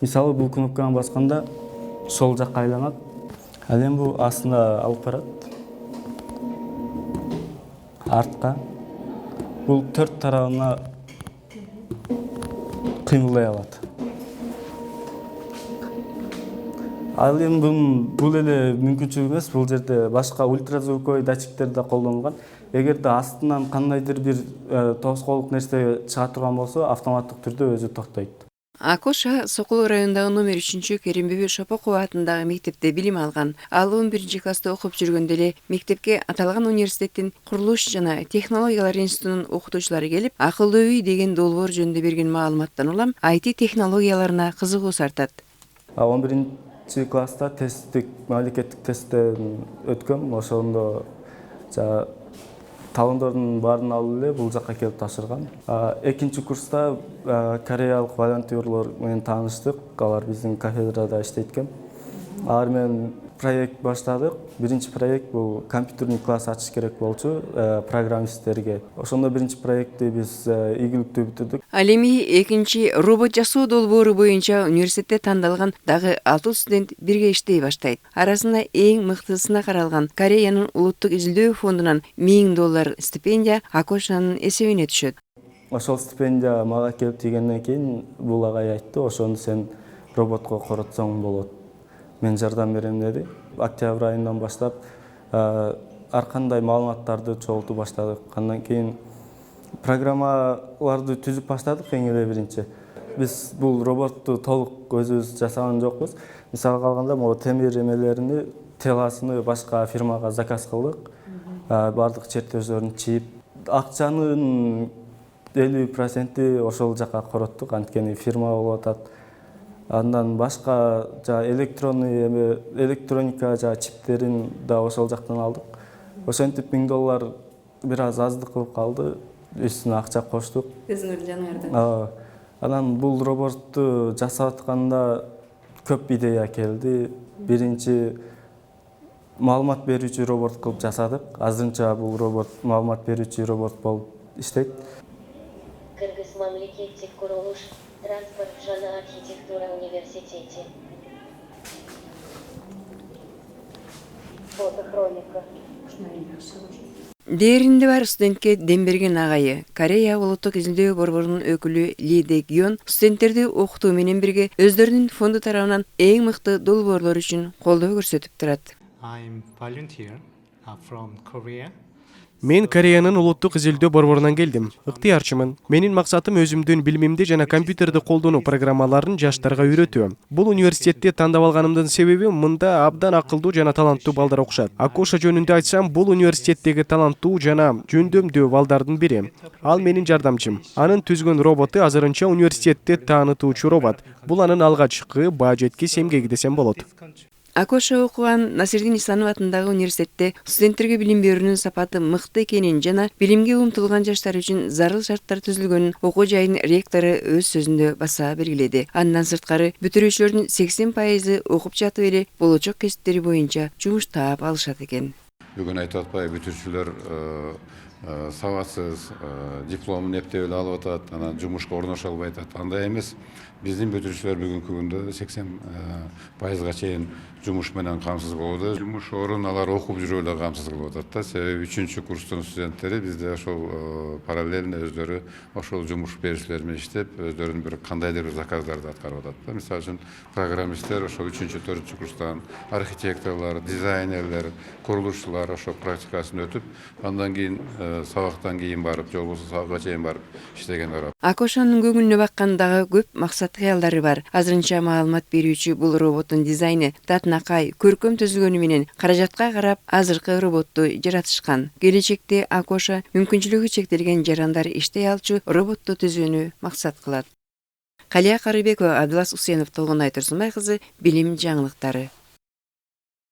Мисалы бул кнопканы басканда сол жакка айланат. Ал эми бул астына алып барат. Артка. Бул төрт тарабына кыймылдай алат. Ал эми бул эле мүмкүнчүлүк эмес, бул жерде башка ультразвуковой датчиктер да колдонулган. Эгерде астынан кандайдыр бир тоскоолук нерсе чыга турган болсо, автоматтык түрдө өзү токтойт. Акоша Сокол районундагы номер 3 Керимбеби Шопокова атындагы мектепте билим алган. Ал 11 класста окуп жүргөндө эле мектепке аталган университеттин курулуш жана технологиялар институтунун окутуучулары келип, акылдуу үй деген долбоор жөнүндө берген маалыматтан улам IT технологияларына кызыгуу сартат. 11 класста мамлекеттик тесттен өткөм. Ошондо талондордун баарын алып эле бул жакка келип тапшыргам. Экинчи курста кореялык волонтерлор менен тааныштык. Алар биздин кафедрада иштейт экен. Алар менен проект баштадык. Биринчи проект бул компьютерный класс ачыш керек болчу программисттерге. Ошондо биринчи проектти биз ийгиликтүү бүтүрдүк. Ал эми экинчи робот жасоо долбоору боюнча университетте тандалган дагы 6 студент бирге иштей баштайт. Арасында эң мыктысына каралган Кореянын улуттук изилдөө фондунан $1000 стипендия Акошанын эсебине түшөт. Ошол стипендия мага келип тийгенден кийин бул агай айтты, ошону сен роботко коротсоң болот. Мен жардам берем деди. Октябрь айынан баштап ар кандай маалыматтарды чогултуп баштадык. Андан кийин программаларды түзүп баштадык эң эле биринчи. Биз бул роботту толук өзүбүз жасаган жокпуз. Мисалга алганда, могу темир эмелерини, теласыны башка фирмага заказ кылдык. Бардык чертеждөрүн чийип, акчанын 50% ошол жака короттук, анткени фирма болуп атат. Андан башка электроника чиптерин да ошол жактан алдык. Ошентип $1000 бир аз аздык кылып калды. Үстүнө акча коштук. Көзүңөр жанарда. Анан бул роботту жасап атканда көп идея келди. Биринчи маалымат берүүчү робот кылып жасадык. Азырынча бул робот маалымат берүүчү робот болуп иштейт. Кыргыз мамлекеттик курулуш транспорт жана архитектура университети. Фотохроника. Дээринде бар студентке дем берген агайы, Корея улуттук изилдөө борборунун өкүлү Ли Дэгён студенттерди окутуу менен бирге өздөрүнүн фонду тарабынан эң мыкты долбоорлор үчүн колдоо көрсөтүп турат. Мен Кореянын улуттук изилдөө борборунан келдим. Ыктыярчымын. Менин максатым өзүмдүн билимимди жана компьютерди колдонуу программаларын жаштарга үйрөтүү. Бул университетти тандап алганымдын себеби мында абдан акылдуу жана таланттуу балдар окушат. Акоша жөнүндө айтсам, бул университеттеги таланттуу жана жөндөмдүү балдардын бири. Ал менин жардамчым. Анын түзгөн роботу азырынча университетти таанытуучу робот. Бул анын алгачкы баа жеткис эмгеги десем болот. Акоша окуган Насирдин Исанов атындагы университетте студенттерге билим берүүнүн сапаты мыкты экенин жана билимге умтулган жаштар үчүн зарыл шарттар түзүлгөнүн окуу жайынын ректору өз сөзүндө баса белгиледи. Андан сырткары бүтүрүүчүлөрдүн 80% окуп жатып эле болочок кесиптери боюнча жумуш таап алышат экен. Бүгүн айтып атпай бүтүрүүчүлөр сабатсыз, дипломун эптеп эле алып атат, анан жумушка орношо албай атат. Андай эмес. Биздин бүтүрүүчүлөр бүгүнкү күндө 80% чейин жумуш менен камсыз болууда. Жумуш орун алар окуп жүрүп эле камсыз кылып атат да. Себеби 3-курстун студенттери бизде ошол параллельно өздөрү ошол жумуш берүүчүлөр менен иштеп, өздөрүнүн бир кандайдыр бир заказдарды аткарып атат да. Мисалы үчүн программисттер ошол 3-4 курстан, архитекторлор, дизайнерлер, курулушчулар ошол практикасын өтүп, андан кийин сабактан кийин барып, же болбосо сабакка чейин барып иштегендер. Акошанын көңүлүнө баккан дагы көп максат кыялдары бар. Азырынча маалымат берүүчү бул роботтун дизайны татынакай, көркөм түзүлгөнү менен каражатка карап азыркы роботту жаратышкан. Келечекте Акоша мүмкүнчүлүгү чектелген жарандар иштей алчу роботту түзүүнү максат кылат. Калия Карыбекова, Абдулас Усенов, Толгонай Турсунбай кызы, билим жаңылыктары.